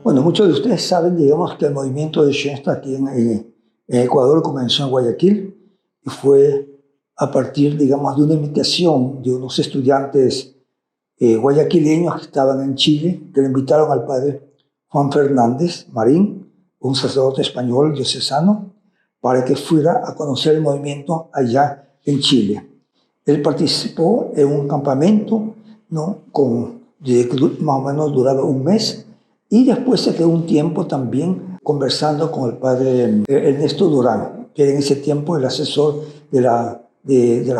Bueno, muchos de ustedes saben, digamos, que el movimiento de Schoenstatt aquí en Ecuador comenzó en Guayaquil y fue a partir, digamos, de una invitación de unos estudiantes guayaquileños que estaban en Chile, que le invitaron al padre Juan Fernández Marín, un sacerdote español diocesano, para que fuera a conocer el movimiento allá en Chile. Él participó en un campamento, ¿no?, que más o menos duraba un mes, y después se quedó un tiempo también conversando con el padre Ernesto Durán, que era en ese tiempo el asesor de la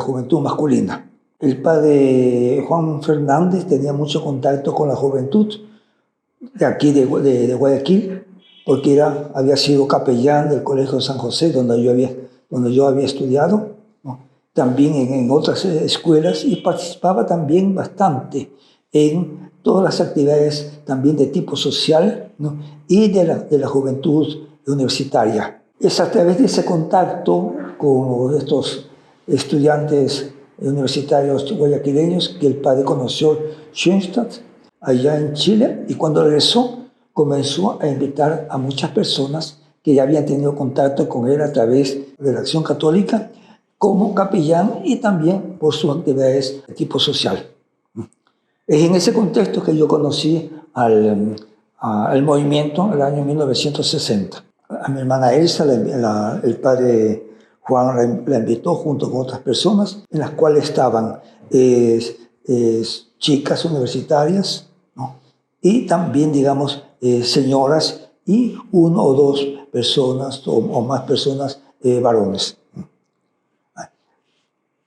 juventud masculina. El padre Juan Fernández tenía mucho contacto con la juventud de aquí de Guayaquil, porque había sido capellán del Colegio San José, donde yo había estudiado, ¿no?, también en otras escuelas, y participaba también bastante en todas las actividades también de tipo social, ¿no?, y de la juventud universitaria. Es a través de ese contacto con estos estudiantes universitarios guayaquileños que el padre conoció Schoenstatt allá en Chile, y cuando regresó comenzó a invitar a muchas personas que ya habían tenido contacto con él a través de la Acción Católica como capellán y también por sus actividades de tipo social. Es en ese contexto que yo conocí al movimiento en el año 1960. A mi hermana Elsa, el padre Juan la invitó junto con otras personas, en las cuales estaban chicas universitarias, ¿no?, y también, digamos, señoras y uno o dos personas o más personas varones.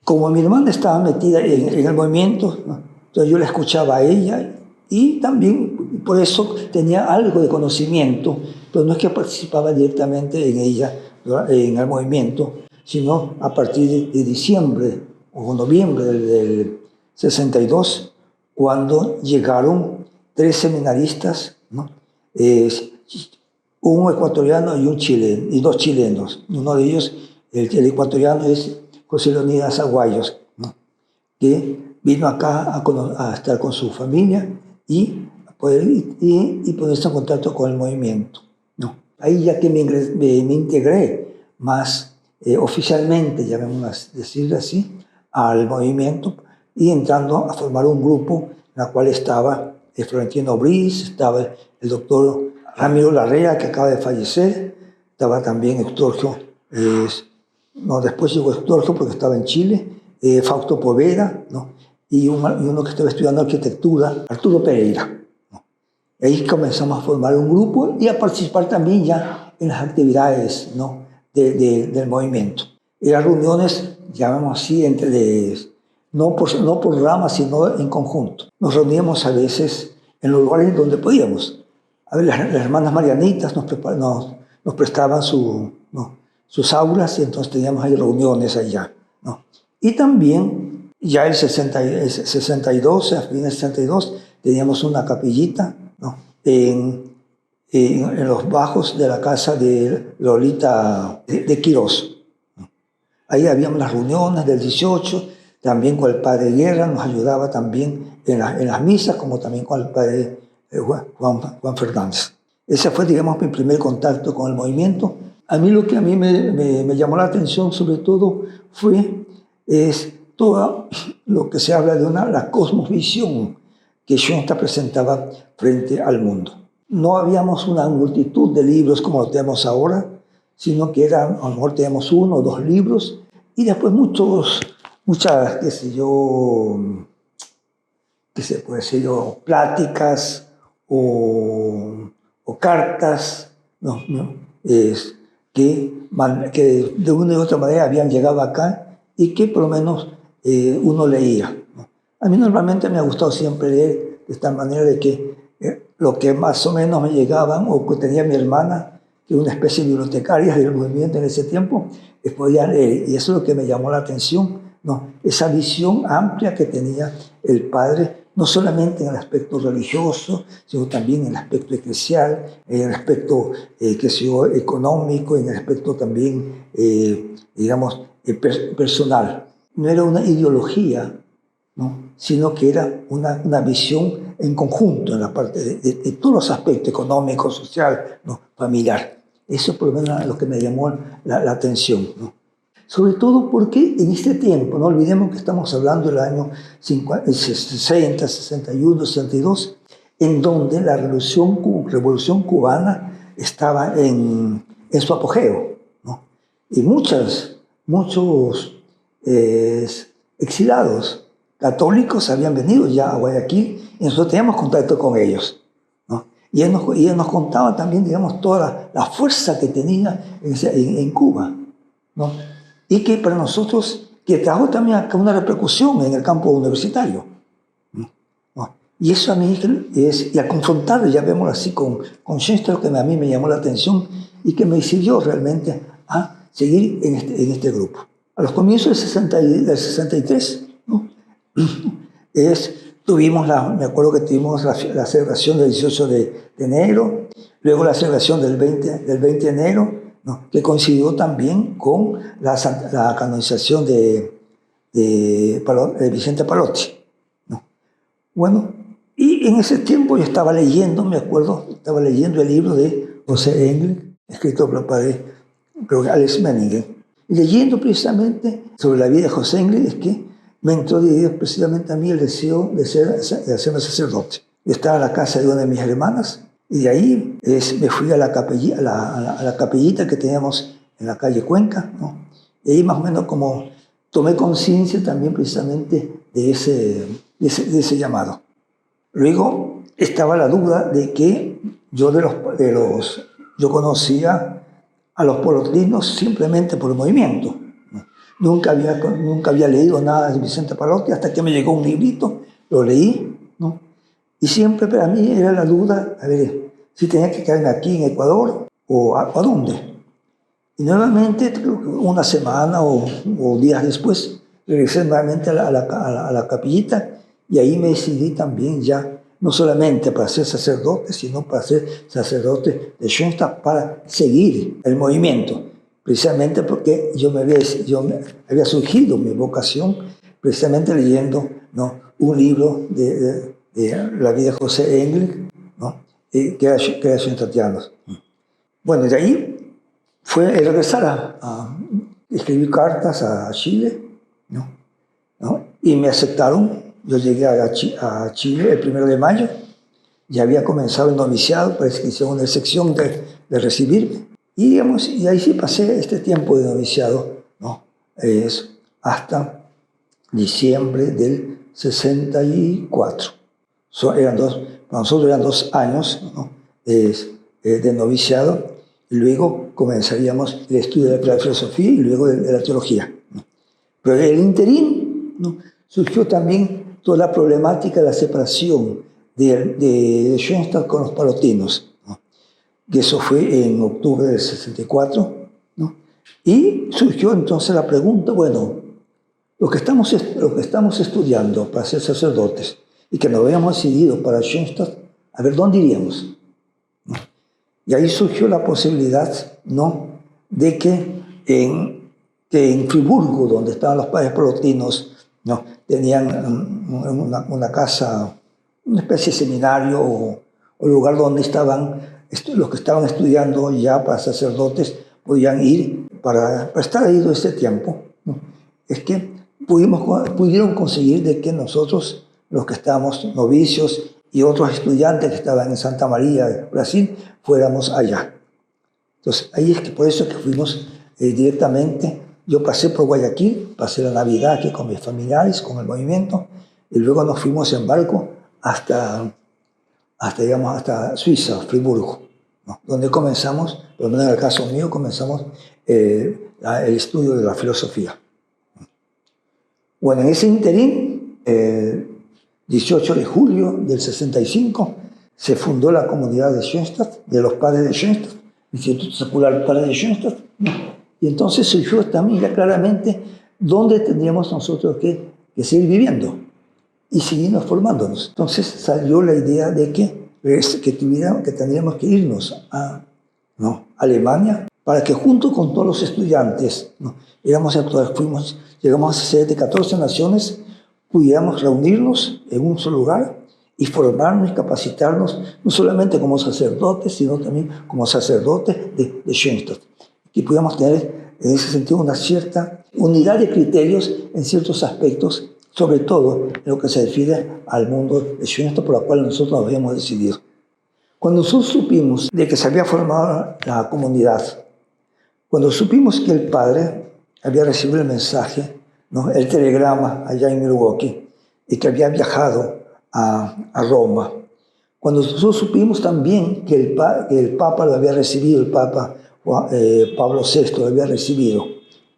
Como mi hermana estaba metida en el movimiento, ¿no?, entonces yo la escuchaba a ella y también por eso tenía algo de conocimiento, pero no es que participaba directamente en ella, en el movimiento, sino a partir de diciembre o noviembre del 62, cuando llegaron 3 seminaristas, ¿no?, un ecuatoriano y 2 chilenos. Uno de ellos, el ecuatoriano, es José Leonidas Aguayos, ¿no?, que vino acá a estar con su familia y ponerse en contacto con el movimiento, ¿no? Ahí ya que me integré más oficialmente, llamémoslo decirlo así, al movimiento, y entrando a formar un grupo en el cual estaba Florentino Briz, estaba el doctor Ramiro Larrea, que acaba de fallecer, estaba también Eustorgio, después llegó Eustorgio porque estaba en Chile, Fausto Poveda, ¿no?, y uno que estaba estudiando arquitectura, Arturo Pereira, ¿no? Ahí comenzamos a formar un grupo y a participar también ya en las actividades, ¿no?, del movimiento. Eran reuniones, llamamos así, no por ramas, sino en conjunto. Nos reuníamos a veces en los lugares donde podíamos. A ver, las hermanas marianitas nos prestaban sus aulas, y entonces teníamos ahí reuniones allá, ¿no? Y también, ya el 62, a fines del 62, teníamos una capillita, ¿no?, en los bajos de la casa de Lolita de Quirós, ¿no? Ahí habíamos las reuniones del 18, también con el padre Guerra, nos ayudaba también en las misas, como también con el padre Juan Fernández. Ese fue, digamos, mi primer contacto con el movimiento. A mí lo que me llamó la atención, sobre todo, es todo lo que se habla de la cosmovisión que Schoenstatt presentaba frente al mundo. No habíamos una multitud de libros como lo tenemos ahora, sino que a lo mejor tenemos 1 o 2 libros, y después muchas, pláticas o cartas, ¿no? Que de una u otra manera habían llegado acá y que por lo menos uno leía, ¿no? A mí normalmente me ha gustado siempre leer de esta manera, de que lo que más o menos me llegaban, o que tenía mi hermana, que era una especie de bibliotecaria del movimiento en ese tiempo, podía leer, y eso es lo que me llamó la atención, ¿no? Esa visión amplia que tenía el padre, no solamente en el aspecto religioso, sino también en el aspecto eclesial, en el aspecto económico, en el aspecto también, personal. No era una ideología, ¿no? Sino que era una visión en conjunto, en la parte de todos los aspectos, económico, social, ¿no? Familiar. Eso por lo menos es lo que me llamó la atención, ¿no? Sobre todo porque en este tiempo, no olvidemos que estamos hablando del año 60, 61, 62, en donde la revolución cubana estaba en su apogeo, ¿no? Y muchos exilados católicos habían venido ya a Guayaquil y nosotros teníamos contacto con ellos, ¿no? Y ellos nos contaban también, digamos, toda la fuerza que tenía en Cuba, ¿no? Y que para nosotros, que trajo también una repercusión en el campo universitario, ¿no? Y eso a mí y al confrontarlo, ya vemos así con Schoenstatt, que a mí me llamó la atención y que me sirvió realmente a seguir en este grupo. A los comienzos del 63, ¿no? Me acuerdo que tuvimos la celebración del 18 de enero, luego la celebración del 20 de enero, ¿no? Que coincidió también con la canonización de Vicente Palotti, ¿no? Bueno, y en ese tiempo yo estaba leyendo, me acuerdo, estaba leyendo el libro de José Engel, escrito por el padre Alex Menningen. Y leyendo precisamente sobre la vida de José Engel es que me entró de Dios precisamente a mí el deseo de hacerme sacerdote. Yo estaba en la casa de una de mis hermanas y de ahí me fui a la capellita que teníamos en la calle Cuenca, ¿no? Y ahí más o menos como tomé conciencia también precisamente de ese llamado. Luego estaba la duda de que yo yo conocía a los palotinos simplemente por el movimiento, ¿no? Nunca había leído nada de Vicente Palotti hasta que me llegó un librito, lo leí, ¿no? Y siempre para mí era la duda, a ver, si tenía que quedarme aquí en Ecuador o a dónde. Y nuevamente, creo que una semana o días después, regresé nuevamente a la capillita y ahí me decidí también ya, no solamente para ser sacerdote, sino para ser sacerdote de Schoenstatt, para seguir el movimiento, precisamente porque había surgido mi vocación precisamente leyendo, ¿no?, un libro de la vida de José Engel, ¿no?, que era schoenstattiano. Bueno, de ahí fue el regresar a escribir cartas a Chile, ¿no? Y me aceptaron. Yo llegué a Chile el 1 de mayo, ya había comenzado el noviciado, parece que hicieron una excepción de recibirme. Y, digamos, y ahí sí pasé este tiempo de noviciado, ¿no? Hasta diciembre del 64. Para nosotros eran 2 años, ¿no?, de noviciado, y luego comenzaríamos el estudio de la filosofía y luego de la teología, ¿no? Pero en el interín, ¿no?, surgió también toda la problemática de la separación de Schoenstatt con los palotinos, ¿no? Que eso fue en octubre del 64, ¿no? Y surgió entonces la pregunta, bueno, lo que estamos estudiando para ser sacerdotes y que nos habíamos decidido para Schoenstatt, a ver, ¿dónde iríamos?, ¿no? Y ahí surgió la posibilidad, ¿no?, de que en Friburgo, donde estaban los padres palotinos, ¿no?, tenían una casa, una especie de seminario o lugar donde los que estaban estudiando ya para sacerdotes podían ir para estar ahí todo este tiempo, ¿no? Es que pudieron conseguir de que nosotros, los que estábamos novicios y otros estudiantes que estaban en Santa María, Brasil, fuéramos allá. Entonces, ahí es que por eso es que fuimos directamente. Yo pasé por Guayaquil, pasé la Navidad aquí con mis familiares, con el movimiento, y luego nos fuimos en barco hasta Suiza, Friburgo, ¿no?, donde comenzamos, por lo menos en el caso mío, comenzamos el estudio de la filosofía. Bueno, en ese interín, 18 de julio del 65, se fundó la comunidad de Schoenstatt, de los padres de Schoenstatt, Instituto Secular Padres de Schoenstatt, ¿no? Y entonces surgió también ya claramente dónde tendríamos nosotros que seguir viviendo y seguirnos formándonos. Entonces salió la idea de que tendríamos que irnos a Alemania, para que junto con todos los estudiantes, ¿no?, llegamos a ser de 14 naciones, pudiéramos reunirnos en un solo lugar y formarnos y capacitarnos, no solamente como sacerdotes, sino también como sacerdotes de Schoenstatt. Que pudiéramos tener en ese sentido una cierta unidad de criterios en ciertos aspectos, sobre todo en lo que se refiere al mundo de Schoenstatt, por la cual nosotros nos habíamos decidido. Cuando nosotros supimos de que se había formado la comunidad, cuando supimos que el padre había recibido el mensaje, ¿no?, el telegrama allá en Milwaukee, y que había viajado a Roma, cuando nosotros supimos también que el Papa lo había recibido, el Papa Pablo VI lo había recibido,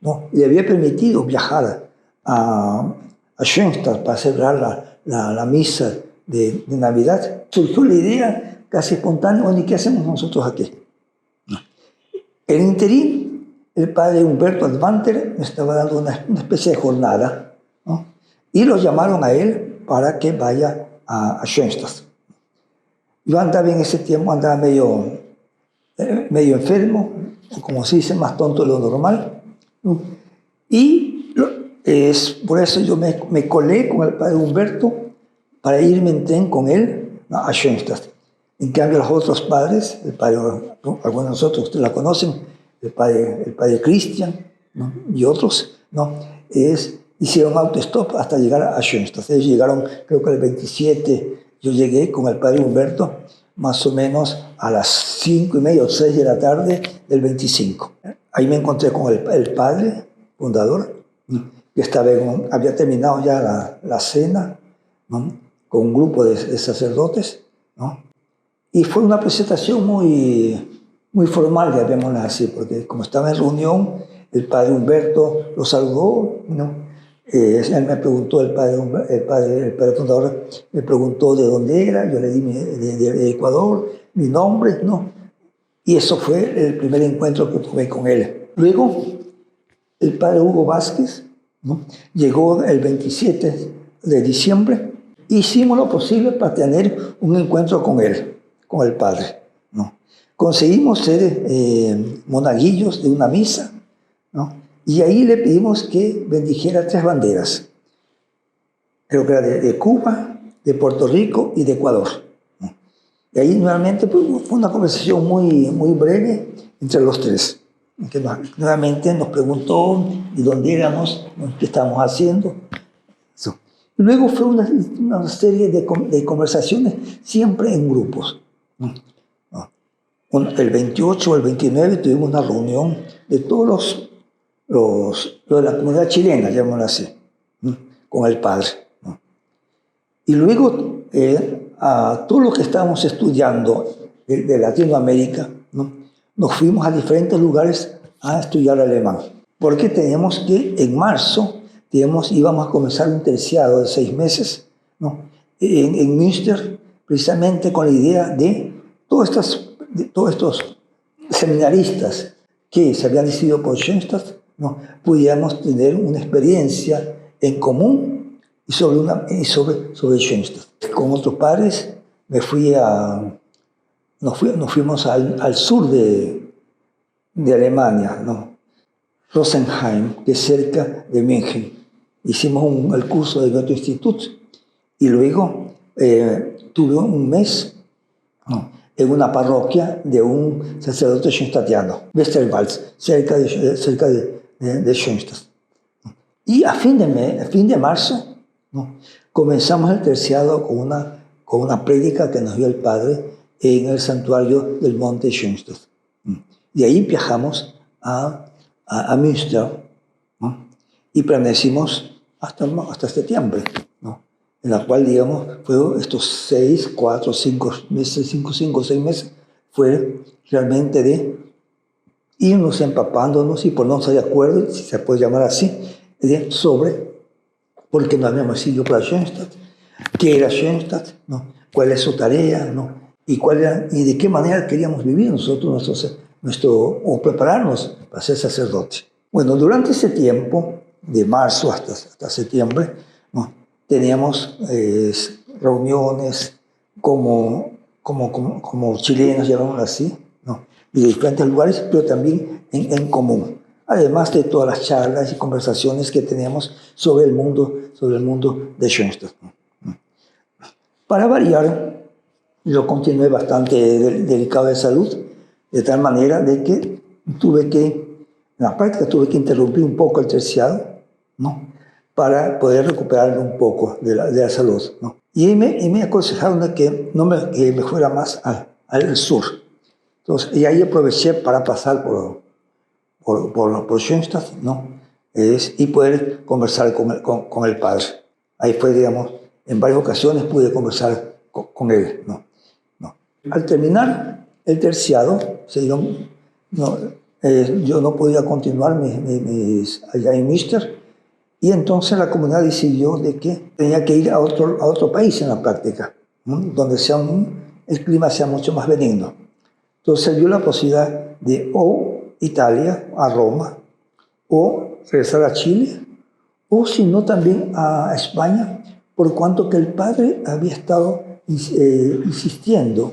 ¿no?, y le había permitido viajar a Schoenstatt para celebrar la misa de Navidad, surgió la idea casi espontánea: bueno, ¿y qué hacemos nosotros aquí? En interín, el padre Humberto Advanter me estaba dando una especie de jornada, ¿no?, y lo llamaron a él para que vaya a Schoenstatt. Yo andaba en ese tiempo, andaba medio enfermo, como se dice, más tonto de lo normal, ¿no? Y por eso yo me colé con el padre Humberto para irme en tren con él, ¿no?, a Schoenstatt. En cambio, los otros padres, el padre, algunos de nosotros, ustedes la conocen, el padre Christian, ¿no?, y otros, ¿no?, hicieron autostop hasta llegar a Schoenstatt. Ellos llegaron, creo que el 27, yo llegué con el padre Humberto más o menos a las 5:30 o 6 de la tarde del 25. Ahí me encontré con el padre fundador, ¿no?, que había terminado ya la cena, ¿no?, con un grupo de sacerdotes, ¿no?, y fue una presentación muy formal, llamémosla así, porque como estaba en reunión, el padre Humberto lo saludó, ¿no? Él me preguntó, el padre fundador me preguntó de dónde era, yo le di de Ecuador, mi nombre, ¿no? Y eso fue el primer encuentro que tuve con él. Luego, el padre Hugo Vázquez, ¿no?, llegó el 27 de diciembre. Hicimos lo posible para tener un encuentro con él, con el padre, ¿no? Conseguimos ser monaguillos de una misa, ¿no? Y ahí le pedimos que bendijera 3 banderas. Creo que era de Cuba, de Puerto Rico y de Ecuador, ¿no? Y ahí nuevamente pues, fue una conversación muy breve entre los 3, que nuevamente nos preguntó de dónde éramos, ¿no?, qué estábamos haciendo. Eso. Y luego fue una serie de conversaciones, siempre en grupos, ¿no? El 28 o el 29 tuvimos una reunión de todos los de la comunidad chilena, llamémoslo así, ¿no?, con el padre, ¿no? Y luego a todos los que estábamos estudiando de Latinoamérica, ¿no?, nos fuimos a diferentes lugares a estudiar alemán, porque teníamos que en marzo íbamos a comenzar un terciado de 6 meses, ¿no?, en Münster, precisamente con la idea de todos estos seminaristas que se habían decidido por Schoenstatt, ¿no?, pudiéramos tener una experiencia en común y sobre Schoenstatt. Con otros padres nos fuimos al sur de Alemania, ¿no?, Rosenheim, que es cerca de München. Hicimos el curso de Goethe Institut y luego tuve un mes, ¿no?, en una parroquia de un sacerdote schoenstattiano, Westerwald, cerca de Schoenstatt. Y a fin de marzo, ¿no?, comenzamos el terciado con una prédica que nos dio el padre en el santuario del monte Schoenstatt. Y ahí viajamos a Münster, ¿no?, y permanecimos hasta septiembre, ¿no?, en la cual, digamos, fue estos 6 o 5 o 6 meses, fue realmente de irnos empapándonos y ponernos de acuerdo, si se puede llamar así, porque no habíamos ido para Schoenstatt, qué era Schoenstatt, ¿no?, cuál es su tarea, ¿no?, y de qué manera queríamos vivir nosotros o prepararnos para ser sacerdotes. Bueno, durante ese tiempo, de marzo hasta septiembre, ¿no?, teníamos reuniones como chilenos, llamémoslo así, ¿no?, y de diferentes lugares, pero también en común. además de todas las charlas y conversaciones que tenemos sobre el mundo de Schoenstatt. Para variar, yo continué bastante delicado de salud, de tal manera de que en la práctica tuve que interrumpir un poco el terciado, ¿no? Para poder recuperarme un poco de la salud, ¿no? Y me aconsejaron de que me fuera más al sur. Entonces, y ahí aproveché para pasar por Schoenstatt, ¿no? Y poder conversar con el padre. Ahí fue, digamos, en varias ocasiones pude conversar con él, ¿no? Al terminar el terciado, yo no podía continuar allá en Münster, y entonces la comunidad decidió de que tenía que ir a otro país en la práctica, ¿no? Donde el clima sea mucho más benigno. Entonces dio la posibilidad de o Italia, a Roma, o regresar a Chile, o si no también a España, por cuanto que el padre había estado insistiendo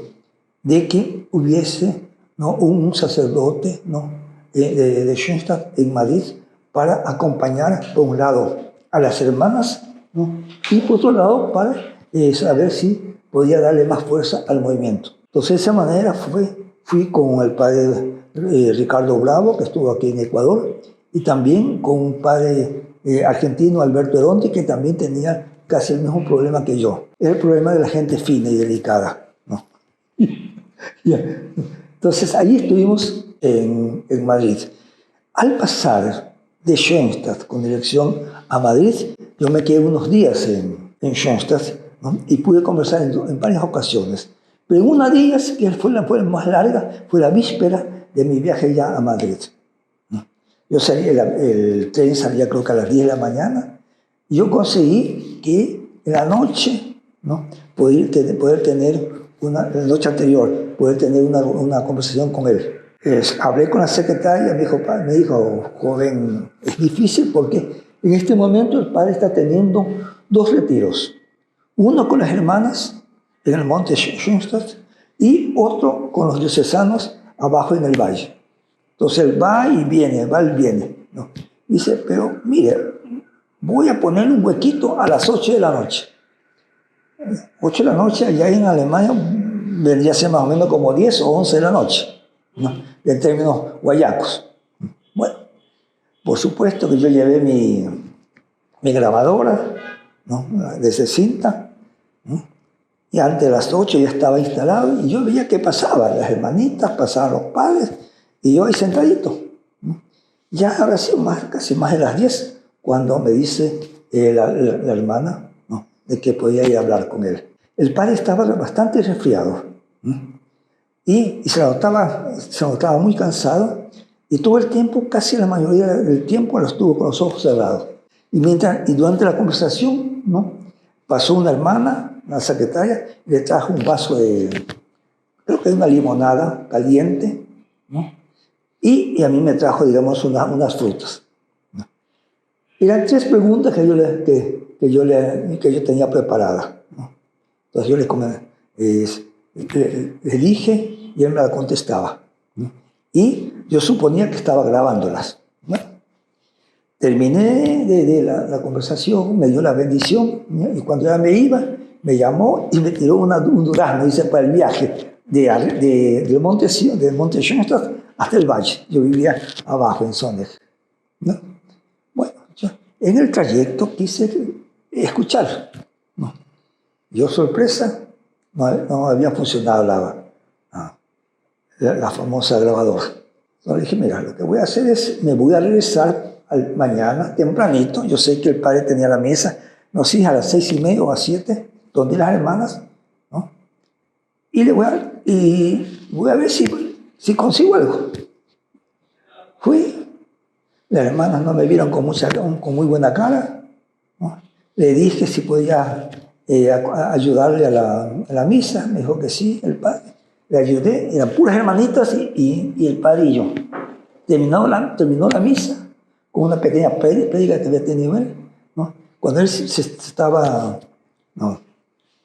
de que hubiese, ¿no?, un sacerdote, ¿no?, de Schoenstatt en Madrid para acompañar, por un lado, a las hermanas, ¿no?, y por otro lado, para saber si podía darle más fuerza al movimiento. Entonces, de esa manera fui con el padre Ricardo Bravo, que estuvo aquí en Ecuador, y también con un padre argentino, Alberto Eronti, que también tenía casi el mismo problema que yo. Era el problema de la gente fina y delicada, ¿no? Entonces, ahí estuvimos en Madrid. Al pasar de Schoenstatt con dirección a Madrid, yo me quedé unos días en Schoenstatt, ¿no?, y pude conversar en varias ocasiones. Pero en una de ellas, que fue la más larga, fue la víspera de mi viaje ya a Madrid. Yo salí, el tren salía creo que a las 10 de la mañana, y yo conseguí que en la noche, ¿no?, poder tener la noche anterior, poder tener una conversación con él. Hablé con la secretaria, me dijo, joven, es difícil porque en este momento el padre está teniendo 2 retiros. Uno con las hermanas en el monte Schoenstatt y otro con los diocesanos abajo en el valle. Entonces él va y viene, ¿no? Dice, pero mire, voy a poner un huequito a las 8 de la noche. 8 de la noche allá en Alemania vendría a ser más o menos como 10 o 11 de la noche, ¿no?, en términos guayacos. Bueno, por supuesto que yo llevé mi grabadora, ¿no?, de esa cinta, ¿no?, y antes de las 8 ya estaba instalado y yo veía que pasaban las hermanitas, pasaban los padres y yo ahí sentadito, ¿no? Ya habrá sido casi más de las 10 cuando me dice la hermana, ¿no?, de que podía ir a hablar con él. El padre estaba bastante resfriado, ¿no?, y se notaba muy cansado, y todo el tiempo, casi la mayoría del tiempo, lo estuvo con los ojos cerrados. Y durante la conversación, ¿no?, pasó una hermana, una secretaria, y le trajo un vaso creo que una limonada caliente, ¿no?, y a mí me trajo, digamos, unas frutas, ¿no? Eran 3 preguntas que yo tenía preparadas, ¿no? Entonces yo le dije y él me la contestaba, ¿no? Y yo suponía que estaba grabándolas. Bueno, terminé de la conversación, me dio la bendición, ¿no?, y cuando ya me iba, me llamó y me tiró un durazno, dice, para el viaje del monte Schoenstatt hasta el valle. Yo vivía abajo en Sonneck, ¿no? Bueno, yo en el trayecto quise escuchar, ¿no? Yo, sorpresa, no había funcionado la famosa grabadora. Entonces dije, mira, lo que voy a hacer es, me voy a regresar mañana tempranito. Yo sé que el padre tenía la mesa, no sé, a las 6:30 o a 7, donde las hermanas, ¿no? Y voy a ver si consigo algo. Fui, las hermanas no me vieron con muy buena cara, ¿no? Le dije si podía ayudarle a la misa, me dijo que sí, el padre. Le ayudé, eran puras hermanitas y el padre y yo. Terminó la misa con una pequeña prédica que había tenido él, ¿no? Cuando él se estaba, ¿no?,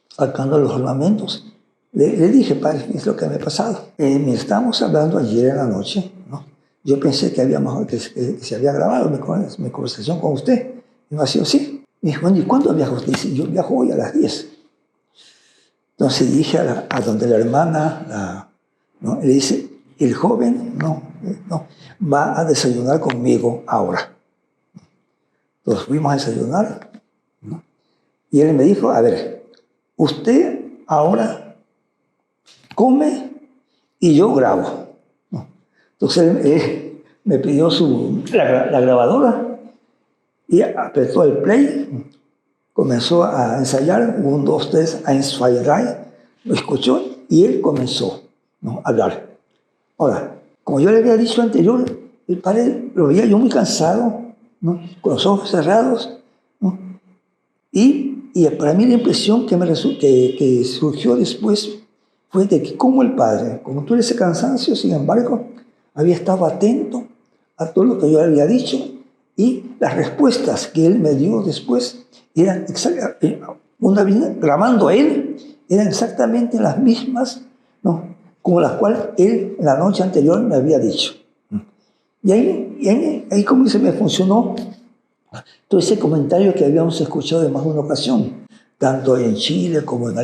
sacando los ornamentos, le dije, padre, ¿qué es lo que me ha pasado? Estamos hablando ayer en la noche, ¿no?, yo pensé que se había grabado mi conversación con usted. Y no ha sido así. Me dijo, bueno, ¿y cuándo viaja usted? Dice, yo viajo hoy a las 10. Entonces dije a donde la hermana, ¿no? Le dice, el joven no, va a desayunar conmigo ahora. Entonces fuimos a desayunar, ¿no? Y él me dijo, a ver, usted ahora come y yo grabo, ¿no? Entonces él me pidió la grabadora y apretó el play, comenzó a ensayar, 1, 2, 3, 1, 2, 3, lo escuchó y él comenzó, ¿no?, a hablar. Ahora, como yo le había dicho anterior, el padre lo veía yo muy cansado, ¿no?, con los ojos cerrados, ¿no? Y para mí la impresión que surgió después fue de que como el padre, como tuvo ese cansancio, sin embargo, había estado atento a todo lo que yo le había dicho, y las respuestas que él me dio después eran grabando a él, eran exactamente las mismas, ¿no?, como las cuales él en la noche anterior me había dicho. Y ahí como se me funcionó todo ese comentario que habíamos escuchado en más de una ocasión, tanto en Chile como en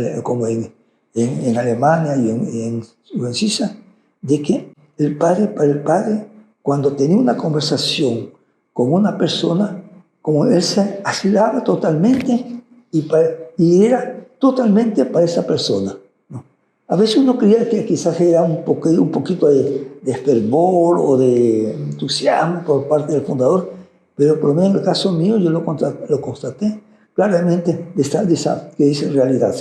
Alemania y en Suiza, de que para el padre, cuando tenía una conversación con una persona, como él se aislaba totalmente y era totalmente para esa persona, ¿no? A veces uno creía que quizás era un poquito de fervor o de entusiasmo por parte del fundador, pero por lo menos en el caso mío yo lo constaté claramente de esa que dice realidad.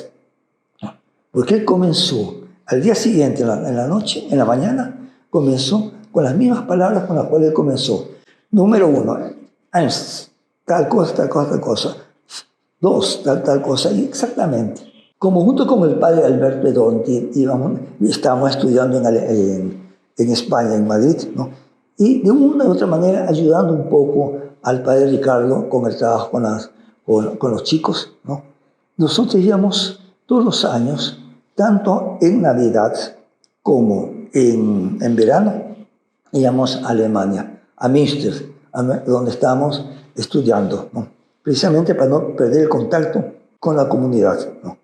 Porque él comenzó al día siguiente, en la noche, en la mañana, comenzó con las mismas palabras con las cuales él comenzó. Número 1, tal cosa, tal cosa, tal cosa. 2, tal cosa, y exactamente. Como junto con el padre Alberto Pedonti estábamos estudiando en España, en Madrid, ¿no? Y de una u otra manera ayudando un poco al padre Ricardo con el trabajo con los chicos, ¿no? Nosotros íbamos todos los años, tanto en Navidad como en verano, íbamos a Alemania, a Münster, donde estábamos estudiando, ¿no?, precisamente para no perder el contacto con la comunidad, ¿no?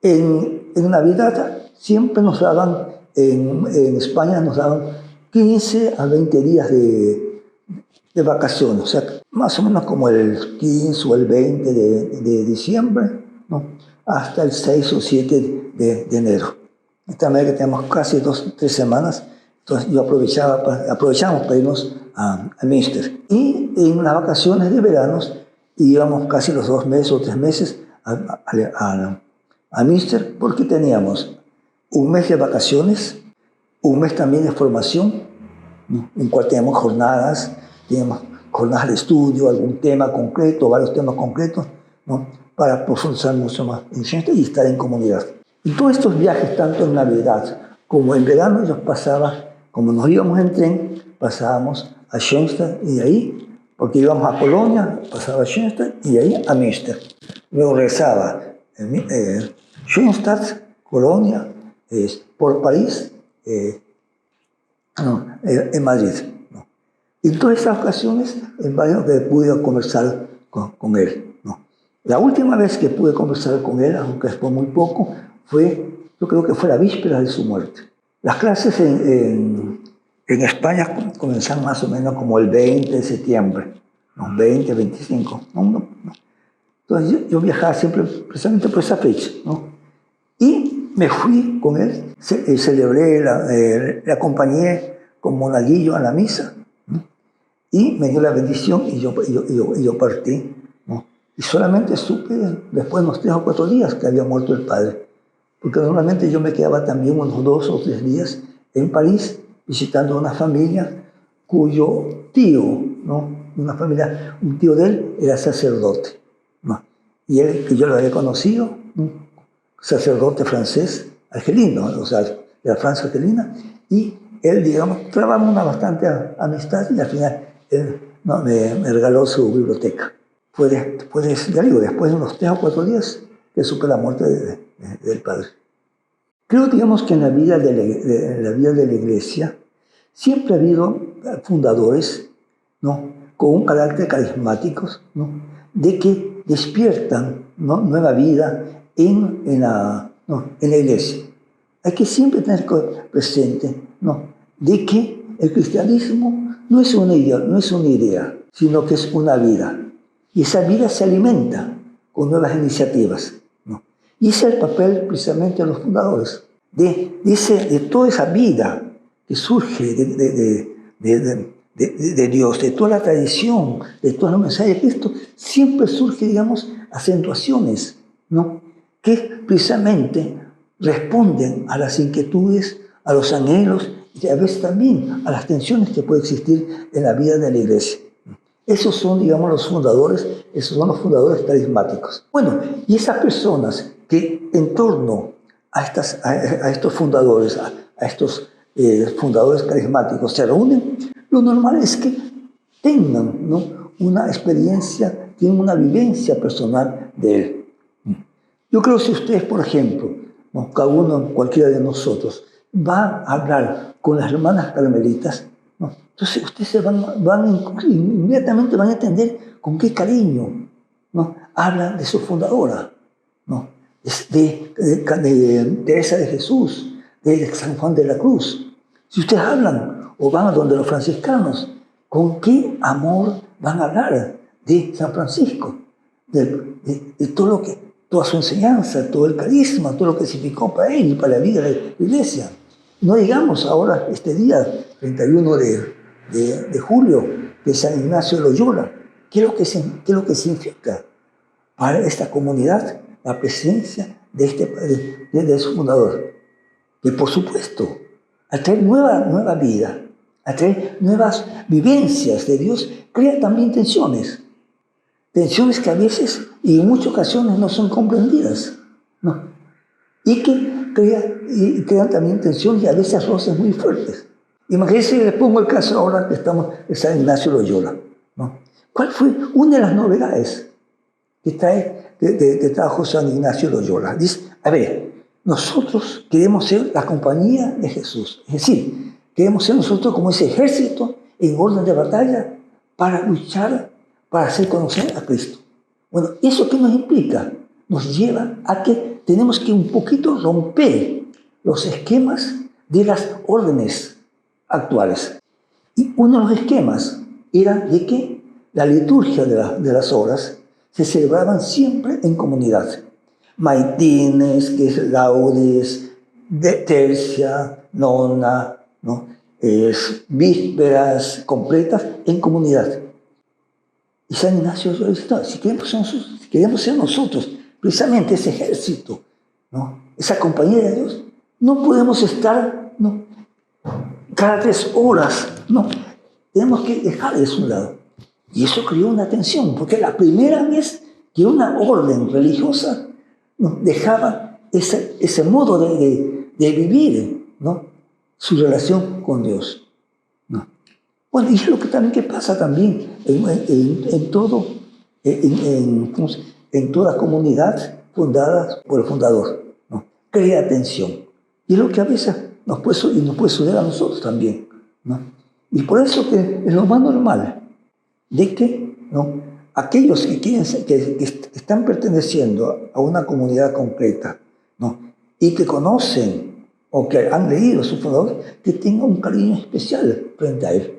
En Navidad siempre nos daban, en España nos daban 15 a 20 días de vacaciones, o sea, más o menos como el 15 o el 20 de diciembre, ¿no?, hasta el 6 o 7 de enero. De esta manera que tenemos casi 2 o 3 semanas, entonces aprovechamos para irnos a Münster. Y en las vacaciones de veranos íbamos casi los 2 meses o 3 meses a Münster, porque teníamos un mes de vacaciones, un mes también de formación, ¿no?, en cual teníamos jornadas de estudio, algún tema concreto, varios temas concretos, ¿no?, para profundizar mucho más en ciencia y estar en comunidad. Y todos estos viajes, tanto en Navidad como en verano, los pasaba, como nos íbamos en tren, pasábamos a Schoenstatt y de ahí, porque íbamos a Colonia, pasaba a Schoenstatt y de ahí a Münster. Luego regresaba Schoenstatt, Colonia, por París, en Madrid, ¿no? Y en todas esas ocasiones, en varios que pude conversar con él, ¿no? La última vez que pude conversar con él, aunque fue muy poco, yo creo que fue la víspera de su muerte. Las clases en España comenzaron más o menos como el 20 de septiembre, ¿no?, 20, 25. ¿no? Entonces yo viajaba siempre precisamente por esa fecha, ¿no? Y me fui con él, celebré, le acompañé como monaguillo a la misa, ¿no?, y me dio la bendición y yo partí, ¿no? Y solamente supe después de unos 3 o 4 días que había muerto el padre, porque normalmente yo me quedaba también unos 2 o 3 días en París visitando a una familia cuyo tío, ¿no?, un tío de él era sacerdote, ¿no?, y él, que yo lo había conocido, un sacerdote francés, argelino, o sea, de la Francia argelina, y él, digamos, trabamos una bastante amistad y al final él me regaló su biblioteca. Ya digo, después de unos 3 o 4 días que supe la muerte del padre. Creo, digamos, que en la vida de la iglesia siempre ha habido fundadores, ¿no?, con un carácter carismático, ¿no?, de que despiertan, ¿no?, nueva vida en la iglesia. Hay que siempre tener presente, ¿no?, de que el cristianismo no es una idea, sino que es una vida. Y esa vida se alimenta con nuevas iniciativas, ¿no? Y ese es el papel precisamente de los fundadores, de toda esa vida que surge de Dios, de toda la tradición, de toda la mensaje de Cristo, siempre surge, digamos, acentuaciones, ¿no?, que precisamente responden a las inquietudes, a los anhelos y a veces también a las tensiones que pueden existir en la vida de la iglesia. Esos son, digamos, los fundadores, esos son los fundadores carismáticos. Bueno, y esas personas que en torno a estos fundadores, a estos fundadores carismáticos se reúnen, lo normal es que tengan, ¿no?, una experiencia, tienen una vivencia personal de él. Yo creo que si ustedes, por ejemplo, ¿no?, cada uno, cualquiera de nosotros, va a hablar con las hermanas carmelitas, ¿no?, entonces ustedes inmediatamente van a entender con qué cariño, ¿no?, hablan de su fundadora, ¿no?, de Teresa de Jesús, de San Juan de la Cruz. Si ustedes hablan o van a donde los franciscanos, ¿con qué amor van a hablar de San Francisco? De toda su enseñanza, todo el carisma, todo lo que significó para él y para la vida de la iglesia. No digamos ahora, este día, 31 de julio, de San Ignacio de Loyola. ¿Qué es lo que significa para esta comunidad la presencia de su fundador? Que por supuesto, al traer nueva vida, al traer nuevas vivencias de Dios, crea también tensiones que a veces y en muchas ocasiones no son comprendidas, ¿no? Y que crean también tensiones y a veces roces muy fuertes. Imagínense, les pongo el caso ahora que estamos en San Ignacio de Loyola, ¿no? ¿Cuál fue una de las novedades que trajo San Ignacio de Loyola? Dice, a ver, nosotros queremos ser la compañía de Jesús, es decir, queremos ser nosotros como ese ejército en orden de batalla para luchar, para hacer conocer a Cristo. Bueno, ¿eso qué nos implica? Nos lleva a que tenemos que un poquito romper los esquemas de las órdenes actuales. Y uno de los esquemas era de que la liturgia de las horas se celebraban siempre en comunidad. Maitines, que es laudes, tercia, nona, ¿no?, vísperas completas en comunidad. Y San Ignacio dice, no, si queremos ser nosotros precisamente ese ejército, ¿no?, esa compañía de Dios, no podemos estar, ¿no?, cada 3 horas, no, tenemos que dejar eso a un lado. Y eso creó una tensión, porque la primera vez que una orden religiosa, ¿no?, dejaba ese modo de vivir, ¿no?, su relación con Dios, ¿no? Bueno, y es lo que también pasa también en toda comunidad fundada por el fundador, ¿no? Crea tensión. Y es lo que a veces nos puede suceder a nosotros también, ¿no? Y por eso que es lo más normal de que, ¿no?, aquellos que están perteneciendo a una comunidad concreta, ¿no?, y que conocen o que han leído a su fundador, que tengan un cariño especial frente a él.